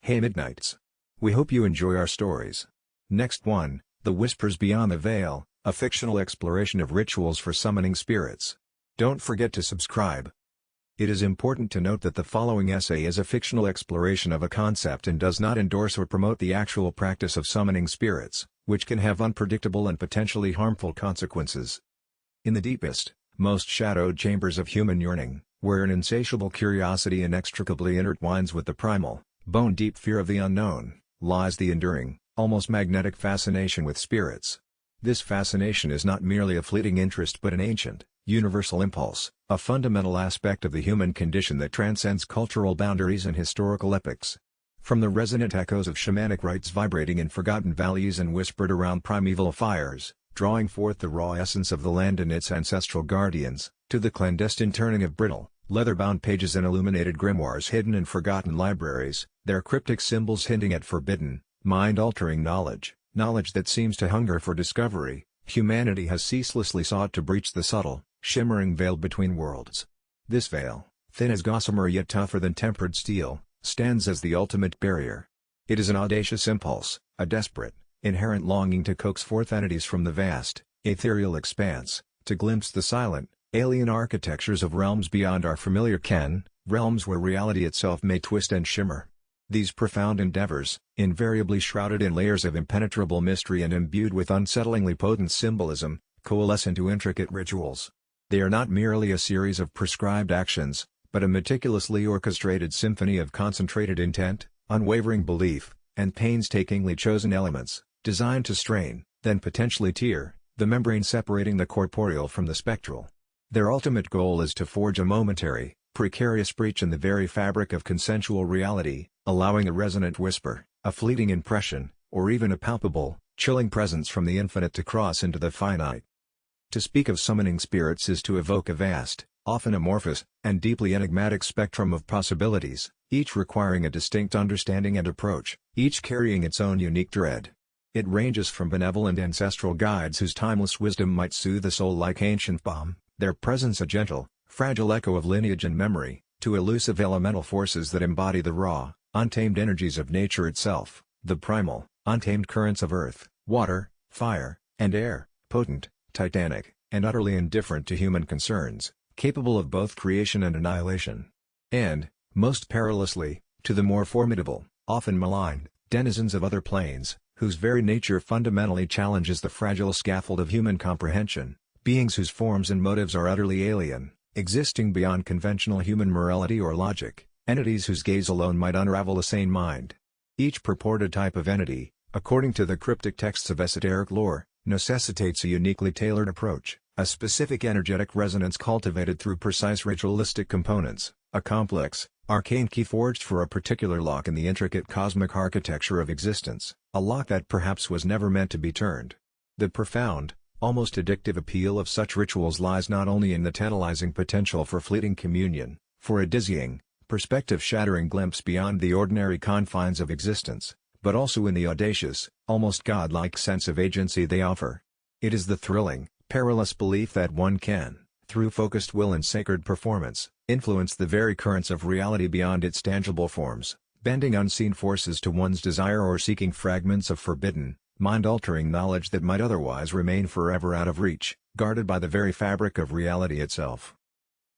Hey Midnights! We hope you enjoy our stories. Next one, The Whispers Beyond the Veil, a fictional exploration of rituals for summoning spirits. Don't forget to subscribe. It is important to note that the following essay is a fictional exploration of a concept and does not endorse or promote the actual practice of summoning spirits, which can have unpredictable and potentially harmful consequences. In the deepest, most shadowed chambers of human yearning, where an insatiable curiosity inextricably intertwines with the primal, bone-deep fear of the unknown, lies the enduring, almost magnetic fascination with spirits. This fascination is not merely a fleeting interest but an ancient, universal impulse, a fundamental aspect of the human condition that transcends cultural boundaries and historical epochs. From the resonant echoes of shamanic rites vibrating in forgotten valleys and whispered around primeval fires, drawing forth the raw essence of the land and its ancestral guardians, to the clandestine turning of brittle, leather-bound pages and illuminated grimoires hidden in forgotten libraries, their cryptic symbols hinting at forbidden, mind-altering knowledge that seems to hunger for discovery, humanity has ceaselessly sought to breach the subtle, shimmering veil between worlds. This veil, thin as gossamer yet tougher than tempered steel, stands as the ultimate barrier. It is an audacious impulse, a desperate, inherent longing to coax forth entities from the vast, ethereal expanse, to glimpse the silent, alien architectures of realms beyond our familiar ken, realms where reality itself may twist and shimmer. These profound endeavors, invariably shrouded in layers of impenetrable mystery and imbued with unsettlingly potent symbolism, coalesce into intricate rituals. They are not merely a series of prescribed actions, but a meticulously orchestrated symphony of concentrated intent, unwavering belief, and painstakingly chosen elements, designed to strain, then potentially tear, the membrane separating the corporeal from the spectral. Their ultimate goal is to forge a momentary, precarious breach in the very fabric of consensual reality, allowing a resonant whisper, a fleeting impression, or even a palpable, chilling presence from the infinite to cross into the finite. To speak of summoning spirits is to evoke a vast, often amorphous, and deeply enigmatic spectrum of possibilities, each requiring a distinct understanding and approach, each carrying its own unique dread. It ranges from benevolent ancestral guides whose timeless wisdom might soothe the soul like ancient balm, their presence a gentle, fragile echo of lineage and memory, to elusive elemental forces that embody the raw, untamed energies of nature itself, the primal, untamed currents of earth, water, fire, and air, potent, titanic, and utterly indifferent to human concerns, capable of both creation and annihilation. And, most perilously, to the more formidable, often maligned, denizens of other planes, whose very nature fundamentally challenges the fragile scaffold of human comprehension, beings whose forms and motives are utterly alien, existing beyond conventional human morality or logic, entities whose gaze alone might unravel a sane mind. Each purported type of entity, according to the cryptic texts of esoteric lore, necessitates a uniquely tailored approach, a specific energetic resonance cultivated through precise ritualistic components, a complex, arcane key forged for a particular lock in the intricate cosmic architecture of existence, a lock that perhaps was never meant to be turned. The profound, almost addictive appeal of such rituals lies not only in the tantalizing potential for fleeting communion, for a dizzying, perspective-shattering glimpse beyond the ordinary confines of existence, but also in the audacious, almost godlike sense of agency they offer. It is the thrilling, perilous belief that one can, through focused will and sacred performance, influence the very currents of reality beyond its tangible forms, bending unseen forces to one's desire or seeking fragments of forbidden, mind-altering knowledge that might otherwise remain forever out of reach, guarded by the very fabric of reality itself.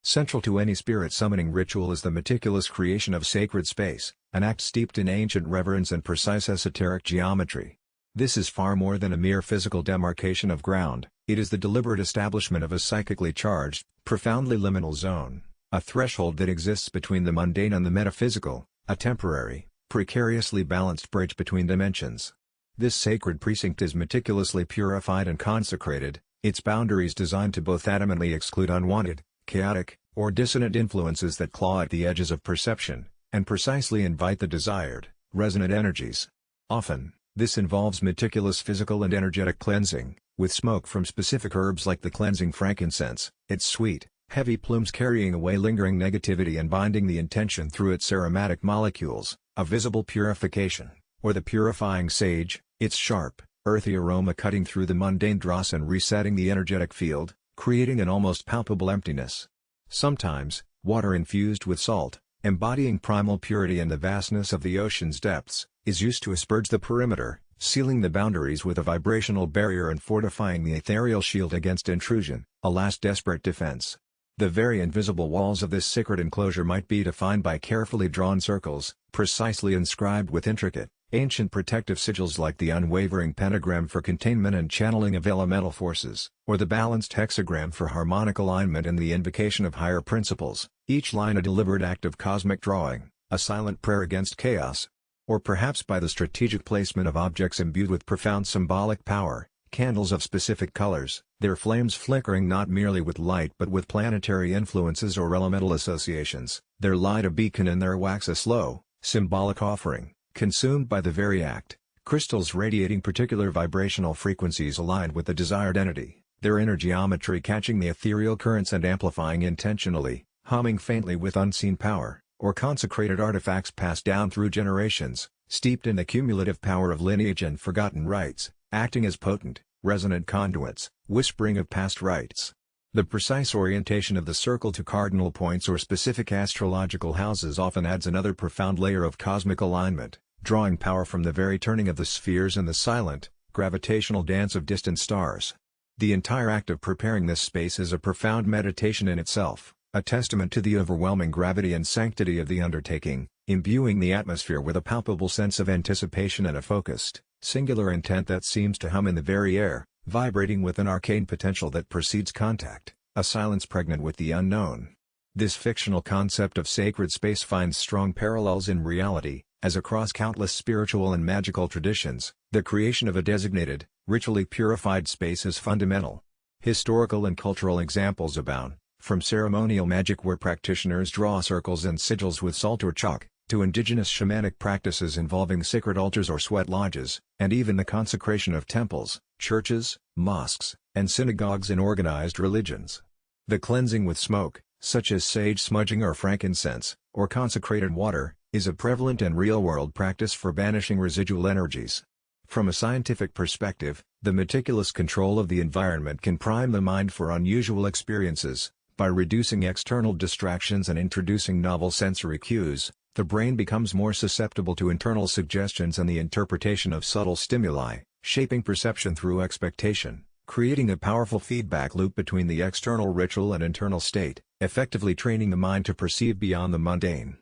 Central to any spirit-summoning ritual is the meticulous creation of sacred space, an act steeped in ancient reverence and precise esoteric geometry. This is far more than a mere physical demarcation of ground, it is the deliberate establishment of a psychically charged, profoundly liminal zone, a threshold that exists between the mundane and the metaphysical, a temporary, precariously balanced bridge between dimensions. This sacred precinct is meticulously purified and consecrated, its boundaries designed to both adamantly exclude unwanted, chaotic, or dissonant influences that claw at the edges of perception, and precisely invite the desired, resonant energies. Often, this involves meticulous physical and energetic cleansing, with smoke from specific herbs like the cleansing frankincense, its sweet, heavy plumes carrying away lingering negativity and binding the intention through its aromatic molecules, a visible purification, or the purifying sage, its sharp, earthy aroma cutting through the mundane dross and resetting the energetic field, creating an almost palpable emptiness. Sometimes, water infused with salt, embodying primal purity and the vastness of the ocean's depths, is used to asperge the perimeter, sealing the boundaries with a vibrational barrier and fortifying the ethereal shield against intrusion, a last desperate defense. The very invisible walls of this sacred enclosure might be defined by carefully drawn circles, precisely inscribed with intricate, ancient protective sigils like the unwavering pentagram for containment and channeling of elemental forces, or the balanced hexagram for harmonic alignment and the invocation of higher principles, each line a deliberate act of cosmic drawing, a silent prayer against chaos. Or perhaps by the strategic placement of objects imbued with profound symbolic power, candles of specific colors, their flames flickering not merely with light but with planetary influences or elemental associations, their light a beacon and their wax a slow, symbolic offering, consumed by the very act, crystals radiating particular vibrational frequencies aligned with the desired entity, their inner geometry catching the ethereal currents and amplifying intentionally, humming faintly with unseen power, or consecrated artifacts passed down through generations, steeped in the cumulative power of lineage and forgotten rites, acting as potent, resonant conduits, whispering of past rites. The precise orientation of the circle to cardinal points or specific astrological houses often adds another profound layer of cosmic alignment, drawing power from the very turning of the spheres and the silent, gravitational dance of distant stars. The entire act of preparing this space is a profound meditation in itself, a testament to the overwhelming gravity and sanctity of the undertaking, imbuing the atmosphere with a palpable sense of anticipation and a focused, singular intent that seems to hum in the very air, vibrating with an arcane potential that precedes contact, a silence pregnant with the unknown. This fictional concept of sacred space finds strong parallels in reality, as across countless spiritual and magical traditions, the creation of a designated, ritually purified space is fundamental. Historical and cultural examples abound, from ceremonial magic where practitioners draw circles and sigils with salt or chalk, to indigenous shamanic practices involving sacred altars or sweat lodges, and even the consecration of temples, churches, mosques, and synagogues in organized religions. The cleansing with smoke, such as sage smudging or frankincense, or consecrated water, is a prevalent and real-world practice for banishing residual energies. From a scientific perspective, the meticulous control of the environment can prime the mind for unusual experiences. By reducing external distractions and introducing novel sensory cues, the brain becomes more susceptible to internal suggestions and the interpretation of subtle stimuli, shaping perception through expectation, creating a powerful feedback loop between the external ritual and internal state, effectively training the mind to perceive beyond the mundane.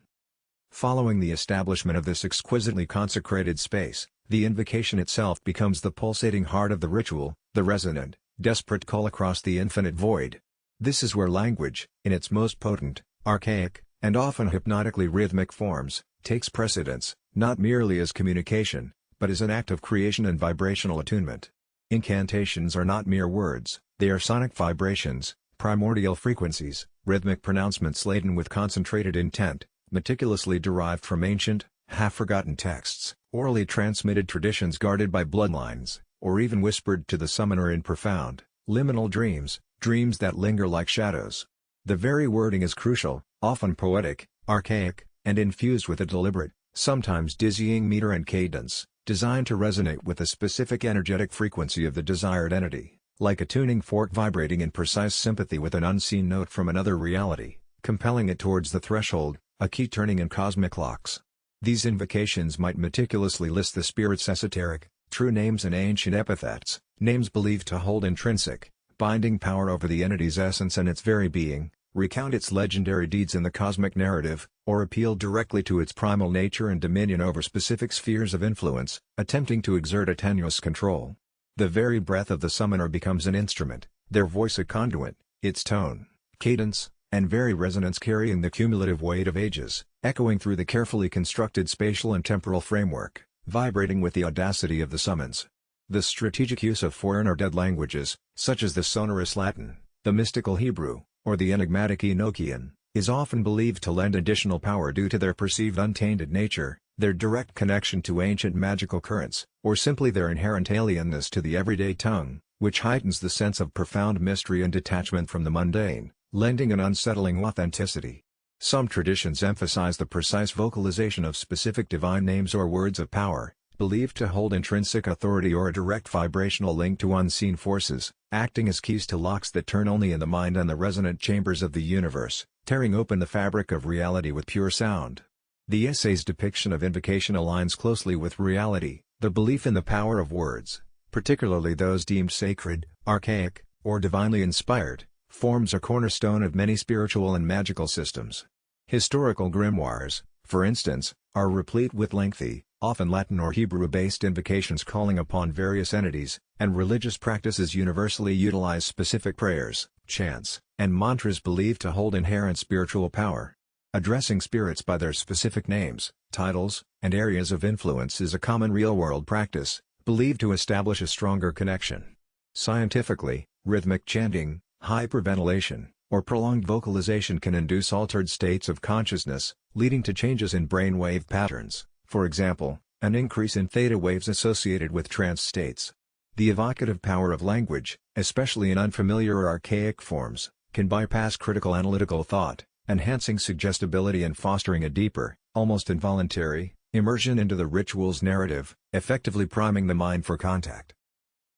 Following the establishment of this exquisitely consecrated space, the invocation itself becomes the pulsating heart of the ritual, the resonant, desperate call across the infinite void. This is where language, in its most potent, archaic, and often hypnotically rhythmic forms, takes precedence, not merely as communication, but as an act of creation and vibrational attunement. Incantations are not mere words, they are sonic vibrations, primordial frequencies, rhythmic pronouncements laden with concentrated intent, meticulously derived from ancient, half-forgotten texts, orally transmitted traditions guarded by bloodlines, or even whispered to the summoner in profound, liminal dreams, dreams that linger like shadows. The very wording is crucial, often poetic, archaic, and infused with a deliberate, sometimes dizzying meter and cadence, designed to resonate with a specific energetic frequency of the desired entity, like a tuning fork vibrating in precise sympathy with an unseen note from another reality, compelling it towards the threshold, a key turning in cosmic locks. These invocations might meticulously list the spirit's esoteric, true names and ancient epithets, names believed to hold intrinsic, binding power over the entity's essence and its very being, recount its legendary deeds in the cosmic narrative, or appeal directly to its primal nature and dominion over specific spheres of influence, attempting to exert a tenuous control. The very breath of the summoner becomes an instrument, their voice a conduit, its tone, cadence, and very resonance carrying the cumulative weight of ages, echoing through the carefully constructed spatial and temporal framework, vibrating with the audacity of the summons. The strategic use of foreign or dead languages, such as the sonorous Latin, the mystical Hebrew, or the enigmatic Enochian, is often believed to lend additional power due to their perceived untainted nature, their direct connection to ancient magical currents, or simply their inherent alienness to the everyday tongue, which heightens the sense of profound mystery and detachment from the mundane, lending an unsettling authenticity. Some traditions emphasize the precise vocalization of specific divine names or words of power, believed to hold intrinsic authority or a direct vibrational link to unseen forces, acting as keys to locks that turn only in the mind and the resonant chambers of the universe, tearing open the fabric of reality with pure sound. The essay's depiction of invocation aligns closely with reality. The belief in the power of words, particularly those deemed sacred, archaic, or divinely inspired, forms a cornerstone of many spiritual and magical systems. Historical grimoires, for instance, are replete with lengthy, often Latin or Hebrew-based invocations calling upon various entities, and religious practices universally utilize specific prayers, chants, and mantras believed to hold inherent spiritual power. Addressing spirits by their specific names, titles, and areas of influence is a common real-world practice, believed to establish a stronger connection. Scientifically, rhythmic chanting, hyperventilation, or prolonged vocalization can induce altered states of consciousness, leading to changes in brainwave patterns, for example, an increase in theta waves associated with trance states. The evocative power of language, especially in unfamiliar or archaic forms, can bypass critical analytical thought, enhancing suggestibility and fostering a deeper, almost involuntary, immersion into the ritual's narrative, effectively priming the mind for contact.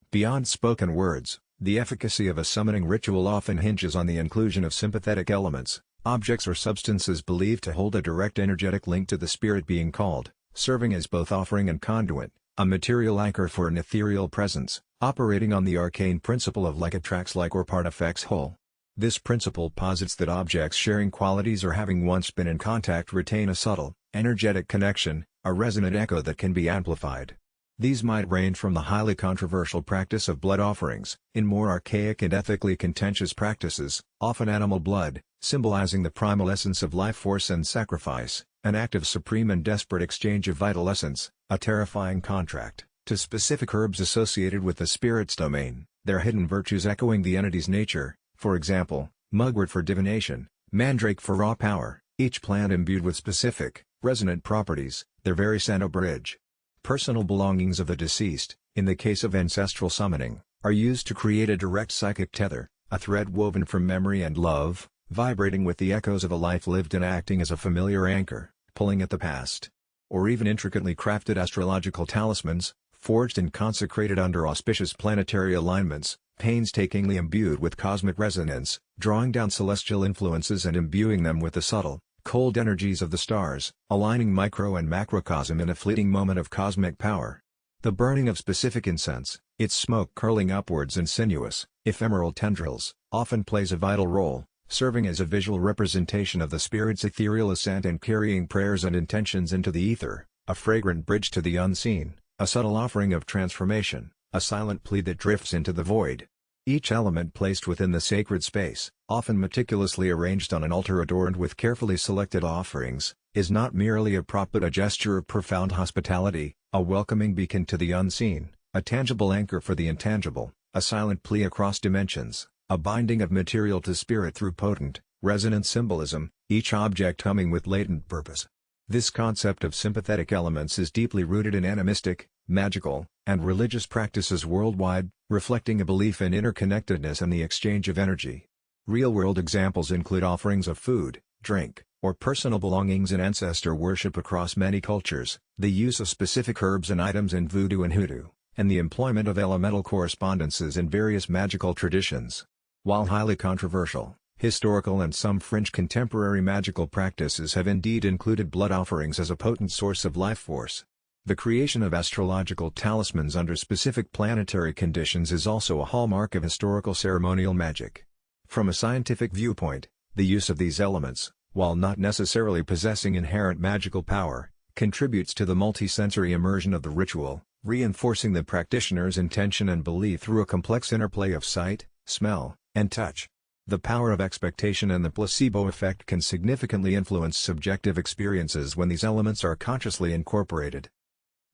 Beyond spoken words, the efficacy of a summoning ritual often hinges on the inclusion of sympathetic elements, objects or substances believed to hold a direct energetic link to the spirit being called, serving as both offering and conduit, a material anchor for an ethereal presence, operating on the arcane principle of like attracts like or part affects whole. This principle posits that objects sharing qualities or having once been in contact retain a subtle, energetic connection, a resonant echo that can be amplified. These might range from the highly controversial practice of blood offerings, in more archaic and ethically contentious practices, often animal blood, symbolizing the primal essence of life force and sacrifice, an act of supreme and desperate exchange of vital essence, a terrifying contract, to specific herbs associated with the spirit's domain, their hidden virtues echoing the entity's nature, for example, mugwort for divination, mandrake for raw power, each plant imbued with specific, resonant properties, their very Santa bridge. Personal belongings of the deceased, in the case of ancestral summoning, are used to create a direct psychic tether, a thread woven from memory and love, vibrating with the echoes of a life lived and acting as a familiar anchor, pulling at the past. Or even intricately crafted astrological talismans, forged and consecrated under auspicious planetary alignments, painstakingly imbued with cosmic resonance, drawing down celestial influences and imbuing them with the subtle, cold energies of the stars, aligning micro and macrocosm in a fleeting moment of cosmic power. The burning of specific incense, its smoke curling upwards in sinuous, ephemeral tendrils, often plays a vital role, serving as a visual representation of the spirit's ethereal ascent and carrying prayers and intentions into the ether, a fragrant bridge to the unseen, a subtle offering of transformation, a silent plea that drifts into the void. Each element placed within the sacred space, often meticulously arranged on an altar adorned with carefully selected offerings, is not merely a prop but a gesture of profound hospitality, a welcoming beacon to the unseen, a tangible anchor for the intangible, a silent plea across dimensions, a binding of material to spirit through potent, resonant symbolism, each object humming with latent purpose. This concept of sympathetic elements is deeply rooted in animistic, magical, and religious practices worldwide, reflecting a belief in interconnectedness and the exchange of energy. Real-world examples include offerings of food, drink, or personal belongings in ancestor worship across many cultures, the use of specific herbs and items in voodoo and hoodoo, and the employment of elemental correspondences in various magical traditions. While highly controversial, historical and some fringe contemporary magical practices have indeed included blood offerings as a potent source of life force. The creation of astrological talismans under specific planetary conditions is also a hallmark of historical ceremonial magic. From a scientific viewpoint, the use of these elements, while not necessarily possessing inherent magical power, contributes to the multisensory immersion of the ritual, reinforcing the practitioner's intention and belief through a complex interplay of sight, smell, and touch. The power of expectation and the placebo effect can significantly influence subjective experiences when these elements are consciously incorporated.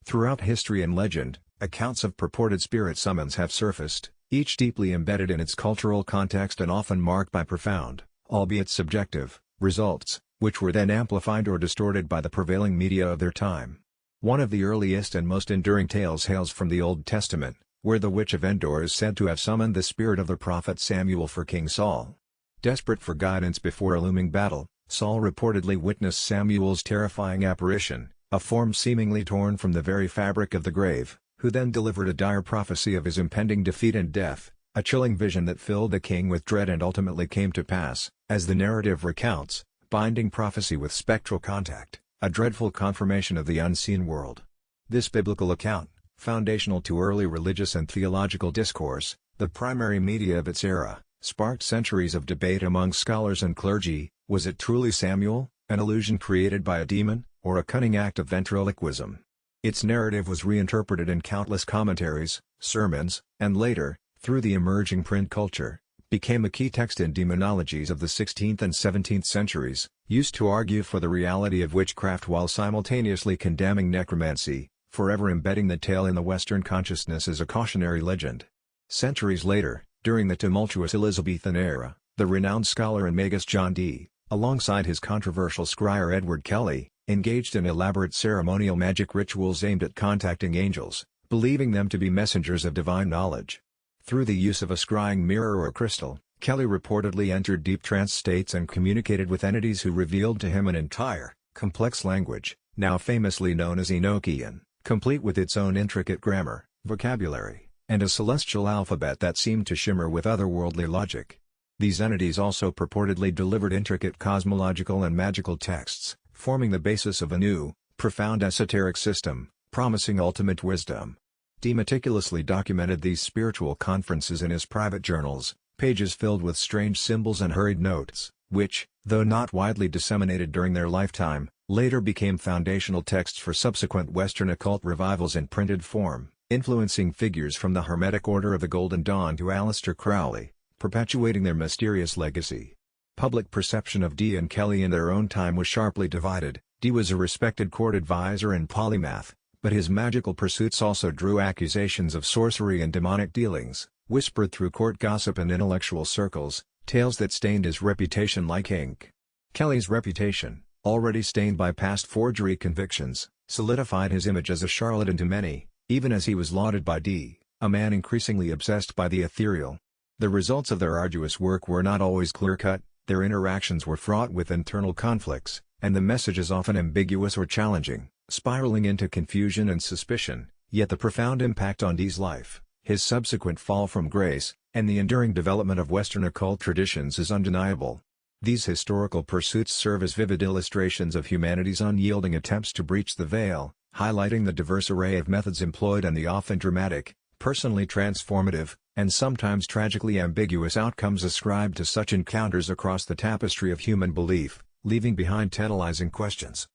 Throughout history and legend, accounts of purported spirit summons have surfaced, each deeply embedded in its cultural context and often marked by profound, albeit subjective, results, which were then amplified or distorted by the prevailing media of their time. One of the earliest and most enduring tales hails from the Old Testament, where the witch of Endor is said to have summoned the spirit of the prophet Samuel for King Saul. Desperate for guidance before a looming battle, Saul reportedly witnessed Samuel's terrifying apparition, a form seemingly torn from the very fabric of the grave, who then delivered a dire prophecy of his impending defeat and death, a chilling vision that filled the king with dread and ultimately came to pass, as the narrative recounts, binding prophecy with spectral contact, a dreadful confirmation of the unseen world. This biblical account, foundational to early religious and theological discourse, the primary media of its era, sparked centuries of debate among scholars and clergy. Was it truly Samuel, an illusion created by a demon, or a cunning act of ventriloquism? Its narrative was reinterpreted in countless commentaries, sermons, and later, through the emerging print culture, became a key text in demonologies of the 16th and 17th centuries, used to argue for the reality of witchcraft while simultaneously condemning necromancy, forever embedding the tale in the Western consciousness as a cautionary legend. Centuries later, during the tumultuous Elizabethan era, the renowned scholar and magus John Dee, alongside his controversial scryer Edward Kelly, engaged in elaborate ceremonial magic rituals aimed at contacting angels, believing them to be messengers of divine knowledge. Through the use of a scrying mirror or crystal, Kelly reportedly entered deep trance states and communicated with entities who revealed to him an entire, complex language, now famously known as Enochian, complete with its own intricate grammar, vocabulary, and a celestial alphabet that seemed to shimmer with otherworldly logic. These entities also purportedly delivered intricate cosmological and magical texts, forming the basis of a new, profound esoteric system, promising ultimate wisdom. Dee meticulously documented these spiritual conferences in his private journals, pages filled with strange symbols and hurried notes, which, though not widely disseminated during their lifetime, later became foundational texts for subsequent Western occult revivals in printed form, influencing figures from the Hermetic Order of the Golden Dawn to Aleister Crowley, perpetuating their mysterious legacy. Public perception of Dee and Kelly in their own time was sharply divided. Dee was a respected court advisor and polymath, but his magical pursuits also drew accusations of sorcery and demonic dealings, whispered through court gossip and intellectual circles, tales that stained his reputation like ink. Kelly's reputation, already stained by past forgery convictions, solidified his image as a charlatan to many, even as he was lauded by Dee, a man increasingly obsessed by the ethereal. The results of their arduous work were not always clear-cut, their interactions were fraught with internal conflicts, and the messages often ambiguous or challenging, spiraling into confusion and suspicion. Yet the profound impact on Dee's life, his subsequent fall from grace, and the enduring development of Western occult traditions is undeniable. These historical pursuits serve as vivid illustrations of humanity's unyielding attempts to breach the veil, highlighting the diverse array of methods employed and the often dramatic, personally transformative, and sometimes tragically ambiguous outcomes ascribed to such encounters across the tapestry of human belief, leaving behind tantalizing questions.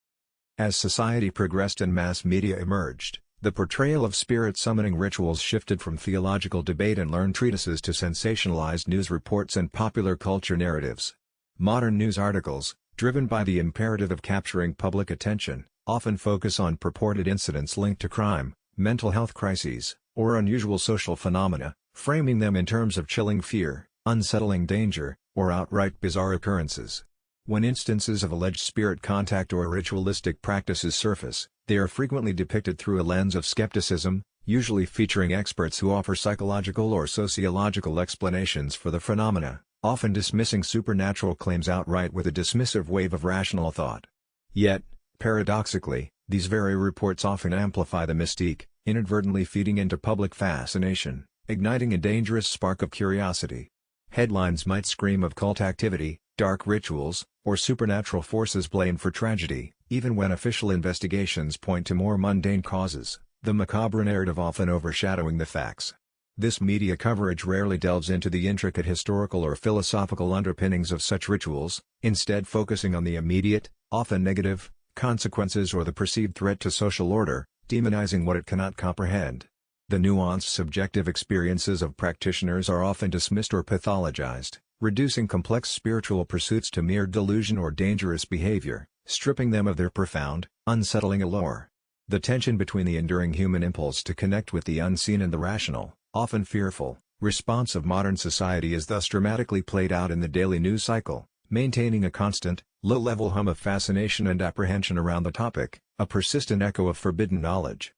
As society progressed and mass media emerged, the portrayal of spirit summoning rituals shifted from theological debate and learned treatises to sensationalized news reports and popular culture narratives. Modern news articles, driven by the imperative of capturing public attention, often focus on purported incidents linked to crime, mental health crises, or unusual social phenomena, framing them in terms of chilling fear, unsettling danger, or outright bizarre occurrences. When instances of alleged spirit contact or ritualistic practices surface, they are frequently depicted through a lens of skepticism, usually featuring experts who offer psychological or sociological explanations for the phenomena, often dismissing supernatural claims outright with a dismissive wave of rational thought. Yet, paradoxically, these very reports often amplify the mystique, inadvertently feeding into public fascination, igniting a dangerous spark of curiosity. Headlines might scream of cult activity, dark rituals, or supernatural forces blamed for tragedy, even when official investigations point to more mundane causes, the macabre narrative often overshadowing the facts. This media coverage rarely delves into the intricate historical or philosophical underpinnings of such rituals, instead focusing on the immediate, often negative, consequences or the perceived threat to social order, demonizing what it cannot comprehend. The nuanced subjective experiences of practitioners are often dismissed or pathologized, reducing complex spiritual pursuits to mere delusion or dangerous behavior, stripping them of their profound, unsettling allure. The tension between the enduring human impulse to connect with the unseen and the rational, often fearful, response of modern society is thus dramatically played out in the daily news cycle, maintaining a constant, low-level hum of fascination and apprehension around the topic, a persistent echo of forbidden knowledge.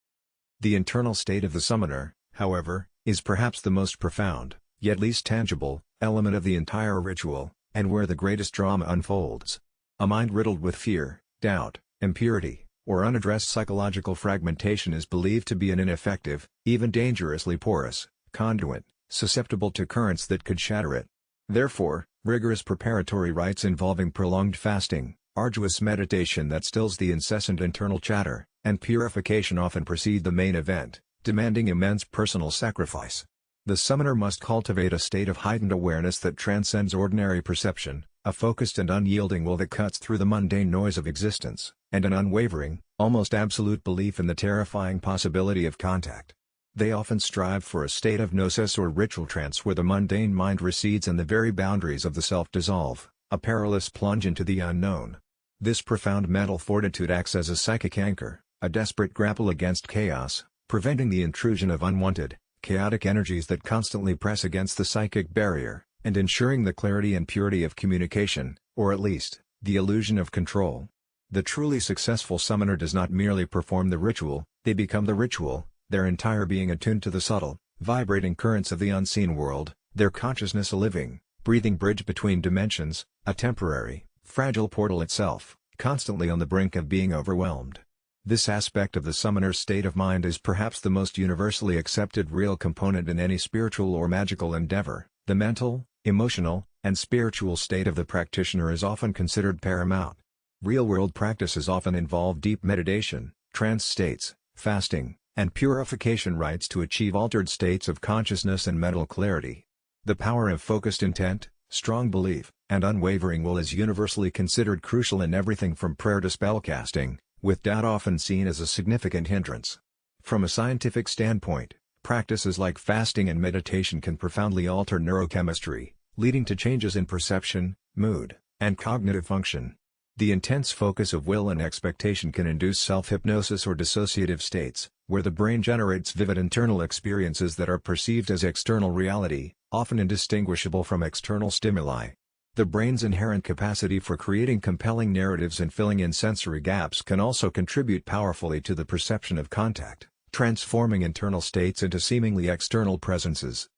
The internal state of the summoner, however, is perhaps the most profound, yet least tangible, element of the entire ritual, and where the greatest drama unfolds. A mind riddled with fear, doubt, impurity, or unaddressed psychological fragmentation is believed to be an ineffective, even dangerously porous, conduit, susceptible to currents that could shatter it. Therefore, rigorous preparatory rites involving prolonged fasting, arduous meditation that stills the incessant internal chatter, and purification often precede the main event, demanding immense personal sacrifice. The summoner must cultivate a state of heightened awareness that transcends ordinary perception, a focused and unyielding will that cuts through the mundane noise of existence, and an unwavering, almost absolute belief in the terrifying possibility of contact. They often strive for a state of gnosis or ritual trance where the mundane mind recedes and the very boundaries of the self dissolve, a perilous plunge into the unknown. This profound mental fortitude acts as a psychic anchor, a desperate grapple against chaos, preventing the intrusion of unwanted, chaotic energies that constantly press against the psychic barrier, and ensuring the clarity and purity of communication, or at least, the illusion of control. The truly successful summoner does not merely perform the ritual, they become the ritual, their entire being attuned to the subtle, vibrating currents of the unseen world, their consciousness a living, breathing bridge between dimensions, a temporary, fragile portal itself, constantly on the brink of being overwhelmed. This aspect of the summoner's state of mind is perhaps the most universally accepted real component in any spiritual or magical endeavor. The mental, emotional, and spiritual state of the practitioner is often considered paramount. Real-world practices often involve deep meditation, trance states, fasting, and purification rites to achieve altered states of consciousness and mental clarity. The power of focused intent, strong belief, and unwavering will is universally considered crucial in everything from prayer to spellcasting, with doubt often seen as a significant hindrance. From a scientific standpoint, practices like fasting and meditation can profoundly alter neurochemistry, leading to changes in perception, mood, and cognitive function. The intense focus of will and expectation can induce self-hypnosis or dissociative states, where the brain generates vivid internal experiences that are perceived as external reality, often indistinguishable from external stimuli. The brain's inherent capacity for creating compelling narratives and filling in sensory gaps can also contribute powerfully to the perception of contact, transforming internal states into seemingly external presences.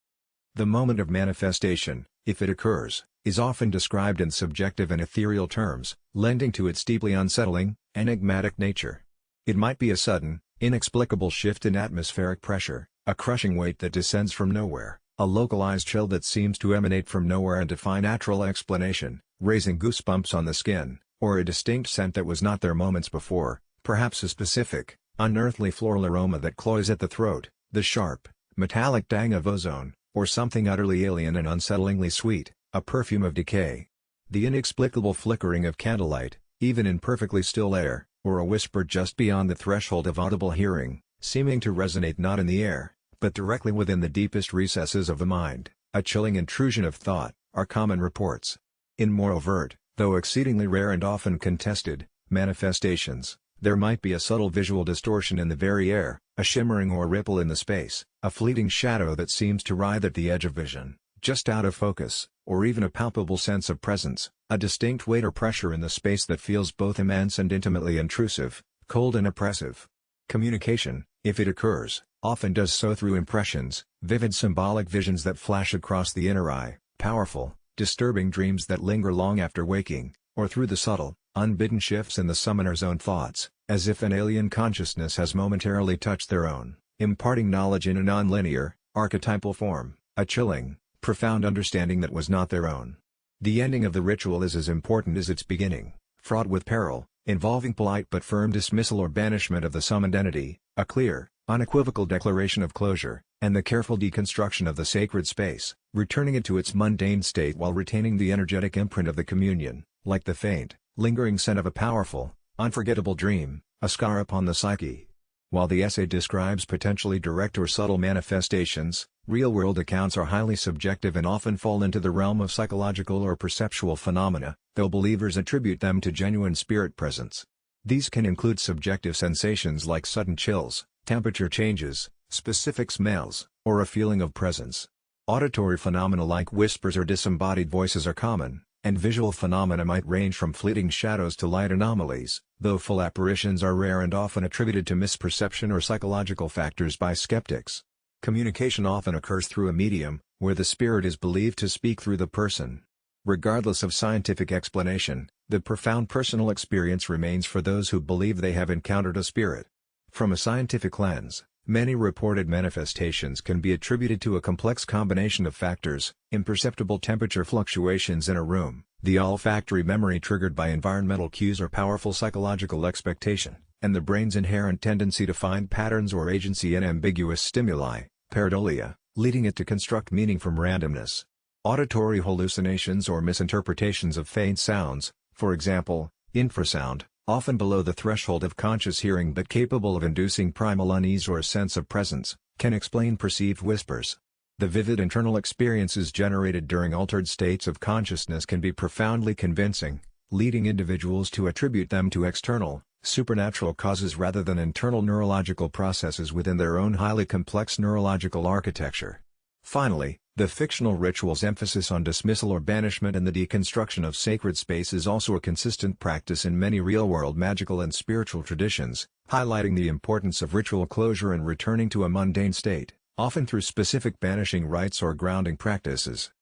The moment of manifestation, if it occurs, is often described in subjective and ethereal terms, lending to its deeply unsettling, enigmatic nature. It might be a sudden, inexplicable shift in atmospheric pressure, a crushing weight that descends from nowhere, a localized chill that seems to emanate from nowhere and defy natural explanation, raising goosebumps on the skin, or a distinct scent that was not there moments before, perhaps a specific, unearthly floral aroma that cloys at the throat, the sharp, metallic tang of ozone, or something utterly alien and unsettlingly sweet, a perfume of decay. The inexplicable flickering of candlelight, even in perfectly still air, or a whisper just beyond the threshold of audible hearing, seeming to resonate not in the air, but directly within the deepest recesses of the mind, a chilling intrusion of thought, are common reports. In more overt, though exceedingly rare and often contested, manifestations, there might be a subtle visual distortion in the very air, a shimmering or ripple in the space, a fleeting shadow that seems to writhe at the edge of vision, just out of focus, or even a palpable sense of presence, a distinct weight or pressure in the space that feels both immense and intimately intrusive, cold and oppressive. Communication, if it occurs, often does so through impressions, vivid symbolic visions that flash across the inner eye, powerful, disturbing dreams that linger long after waking, or through the subtle, unbidden shifts in the summoner's own thoughts, as if an alien consciousness has momentarily touched their own, imparting knowledge in a non-linear, archetypal form, a chilling, profound understanding that was not their own. The ending of the ritual is as important as its beginning, fraught with peril, involving polite but firm dismissal or banishment of the summoned entity, a clear, unequivocal declaration of closure, and the careful deconstruction of the sacred space, returning it to its mundane state while retaining the energetic imprint of the communion, like the faint, lingering scent of a powerful, unforgettable dream, a scar upon the psyche. While the essay describes potentially direct or subtle manifestations, real-world accounts are highly subjective and often fall into the realm of psychological or perceptual phenomena, though believers attribute them to genuine spirit presence. These can include subjective sensations like sudden chills, temperature changes, specific smells, or a feeling of presence. Auditory phenomena like whispers or disembodied voices are common, and visual phenomena might range from fleeting shadows to light anomalies, though full apparitions are rare and often attributed to misperception or psychological factors by skeptics. Communication often occurs through a medium, where the spirit is believed to speak through the person. Regardless of scientific explanation, the profound personal experience remains for those who believe they have encountered a spirit. From a scientific lens, many reported manifestations can be attributed to a complex combination of factors: imperceptible temperature fluctuations in a room, the olfactory memory triggered by environmental cues or powerful psychological expectation, and the brain's inherent tendency to find patterns or agency in ambiguous stimuli, pareidolia, leading it to construct meaning from randomness. Auditory hallucinations or misinterpretations of faint sounds, for example, infrasound, often below the threshold of conscious hearing but capable of inducing primal unease or a sense of presence, can explain perceived whispers. The vivid internal experiences generated during altered states of consciousness can be profoundly convincing, leading individuals to attribute them to external, supernatural causes rather than internal neurological processes within their own highly complex neurological architecture. Finally, the fictional ritual's emphasis on dismissal or banishment and the deconstruction of sacred space is also a consistent practice in many real-world magical and spiritual traditions, highlighting the importance of ritual closure and returning to a mundane state, often through specific banishing rites or grounding practices.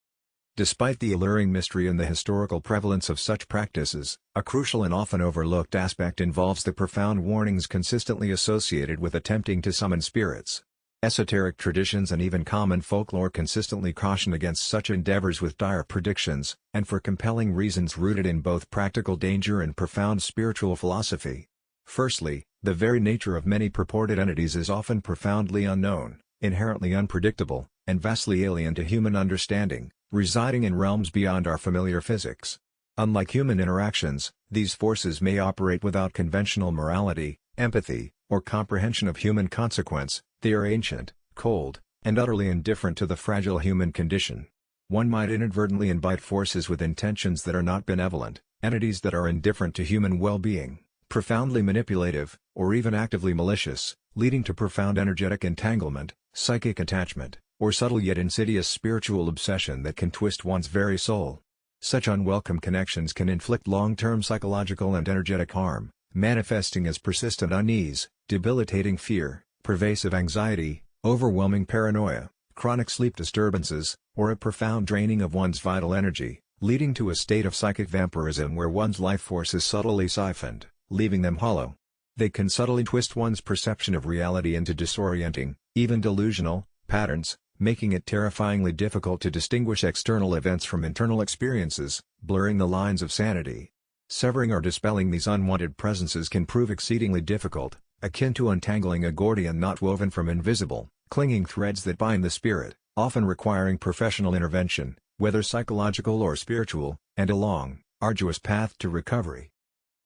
Despite the alluring mystery and the historical prevalence of such practices, a crucial and often overlooked aspect involves the profound warnings consistently associated with attempting to summon spirits. Esoteric traditions and even common folklore consistently caution against such endeavors with dire predictions, and for compelling reasons rooted in both practical danger and profound spiritual philosophy. Firstly, the very nature of many purported entities is often profoundly unknown, inherently unpredictable, and vastly alien to human understanding, residing in realms beyond our familiar physics. Unlike human interactions, these forces may operate without conventional morality, empathy, or comprehension of human consequence. They are ancient, cold, and utterly indifferent to the fragile human condition. One might inadvertently invite forces with intentions that are not benevolent, entities that are indifferent to human well-being, profoundly manipulative, or even actively malicious, leading to profound energetic entanglement, psychic attachment, or subtle yet insidious spiritual obsession that can twist one's very soul. Such unwelcome connections can inflict long-term psychological and energetic harm, manifesting as persistent unease, debilitating fear, pervasive anxiety, overwhelming paranoia, chronic sleep disturbances, or a profound draining of one's vital energy, leading to a state of psychic vampirism where one's life force is subtly siphoned, leaving them hollow. They can subtly twist one's perception of reality into disorienting, even delusional, patterns, making it terrifyingly difficult to distinguish external events from internal experiences, blurring the lines of sanity. Severing or dispelling these unwanted presences can prove exceedingly difficult, akin to untangling a Gordian knot woven from invisible, clinging threads that bind the spirit, often requiring professional intervention, whether psychological or spiritual, and a long, arduous path to recovery.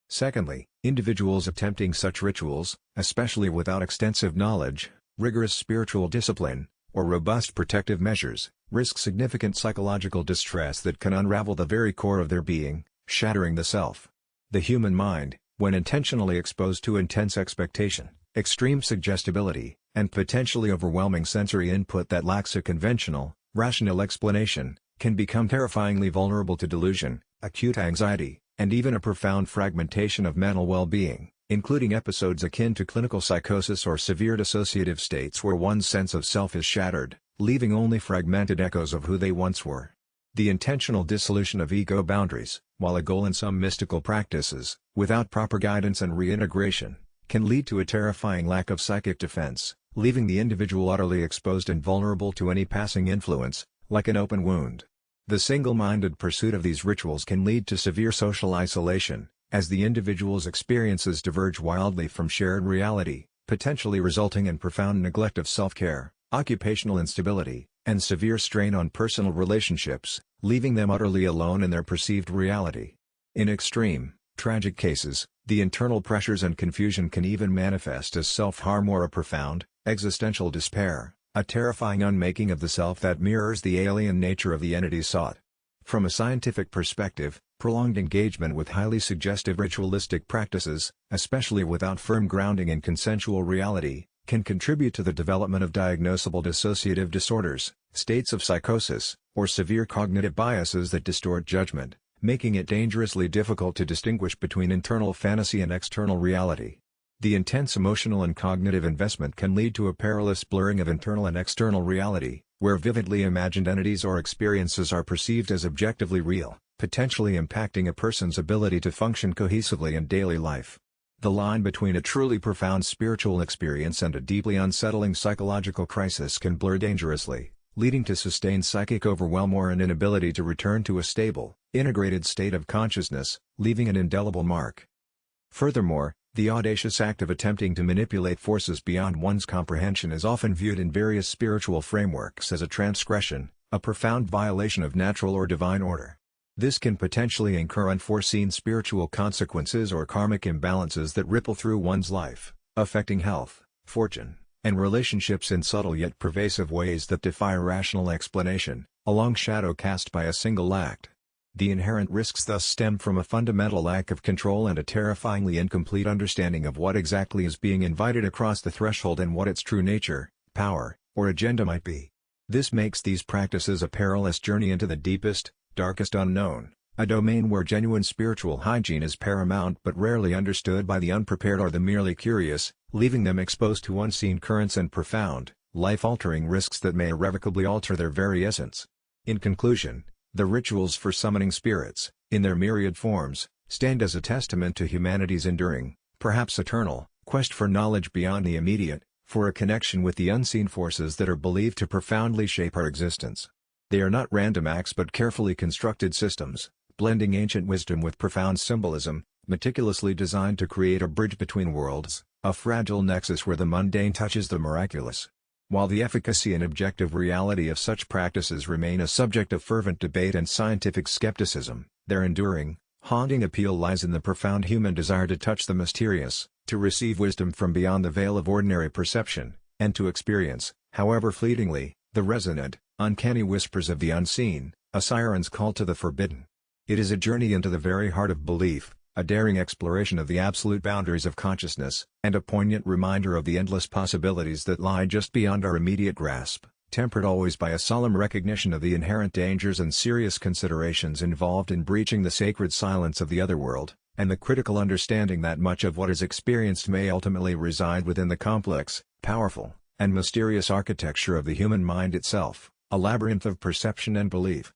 Secondly, individuals attempting such rituals, especially without extensive knowledge, rigorous spiritual discipline, or robust protective measures, risk significant psychological distress that can unravel the very core of their being, shattering the self. The human mind, when intentionally exposed to intense expectation, extreme suggestibility, and potentially overwhelming sensory input that lacks a conventional, rational explanation, can become terrifyingly vulnerable to delusion, acute anxiety, and even a profound fragmentation of mental well-being, including episodes akin to clinical psychosis or severe dissociative states where one's sense of self is shattered, leaving only fragmented echoes of who they once were. The intentional dissolution of ego boundaries, while a goal in some mystical practices, without proper guidance and reintegration, can lead to a terrifying lack of psychic defense, leaving the individual utterly exposed and vulnerable to any passing influence, like an open wound. The single-minded pursuit of these rituals can lead to severe social isolation, as the individual's experiences diverge wildly from shared reality, potentially resulting in profound neglect of self-care, occupational instability, and severe strain on personal relationships, leaving them utterly alone in their perceived reality. In extreme, tragic cases, the internal pressures and confusion can even manifest as self-harm or a profound, existential despair, a terrifying unmaking of the self that mirrors the alien nature of the entity sought. From a scientific perspective, prolonged engagement with highly suggestive ritualistic practices, especially without firm grounding in consensual reality, can contribute to the development of diagnosable dissociative disorders, states of psychosis, or severe cognitive biases that distort judgment, making it dangerously difficult to distinguish between internal fantasy and external reality. The intense emotional and cognitive investment can lead to a perilous blurring of internal and external reality, where vividly imagined entities or experiences are perceived as objectively real, potentially impacting a person's ability to function cohesively in daily life. The line between a truly profound spiritual experience and a deeply unsettling psychological crisis can blur dangerously, leading to sustained psychic overwhelm or an inability to return to a stable, integrated state of consciousness, leaving an indelible mark. Furthermore, the audacious act of attempting to manipulate forces beyond one's comprehension is often viewed in various spiritual frameworks as a transgression, a profound violation of natural or divine order. This can potentially incur unforeseen spiritual consequences or karmic imbalances that ripple through one's life, affecting health, fortune, and relationships in subtle yet pervasive ways that defy rational explanation, a long shadow cast by a single act. The inherent risks thus stem from a fundamental lack of control and a terrifyingly incomplete understanding of what exactly is being invited across the threshold and what its true nature, power, or agenda might be. This makes these practices a perilous journey into the deepest, darkest unknown, a domain where genuine spiritual hygiene is paramount but rarely understood by the unprepared or the merely curious, leaving them exposed to unseen currents and profound, life-altering risks that may irrevocably alter their very essence. In conclusion, the rituals for summoning spirits, in their myriad forms, stand as a testament to humanity's enduring, perhaps eternal, quest for knowledge beyond the immediate, for a connection with the unseen forces that are believed to profoundly shape our existence. They are not random acts but carefully constructed systems, blending ancient wisdom with profound symbolism, meticulously designed to create a bridge between worlds, a fragile nexus where the mundane touches the miraculous. While the efficacy and objective reality of such practices remain a subject of fervent debate and scientific skepticism, their enduring, haunting appeal lies in the profound human desire to touch the mysterious, to receive wisdom from beyond the veil of ordinary perception, and to experience, however fleetingly, the resonant, uncanny whispers of the unseen, a siren's call to the forbidden. It is a journey into the very heart of belief, a daring exploration of the absolute boundaries of consciousness, and a poignant reminder of the endless possibilities that lie just beyond our immediate grasp, tempered always by a solemn recognition of the inherent dangers and serious considerations involved in breaching the sacred silence of the otherworld, and the critical understanding that much of what is experienced may ultimately reside within the complex, powerful, and mysterious architecture of the human mind itself, a labyrinth of perception and belief.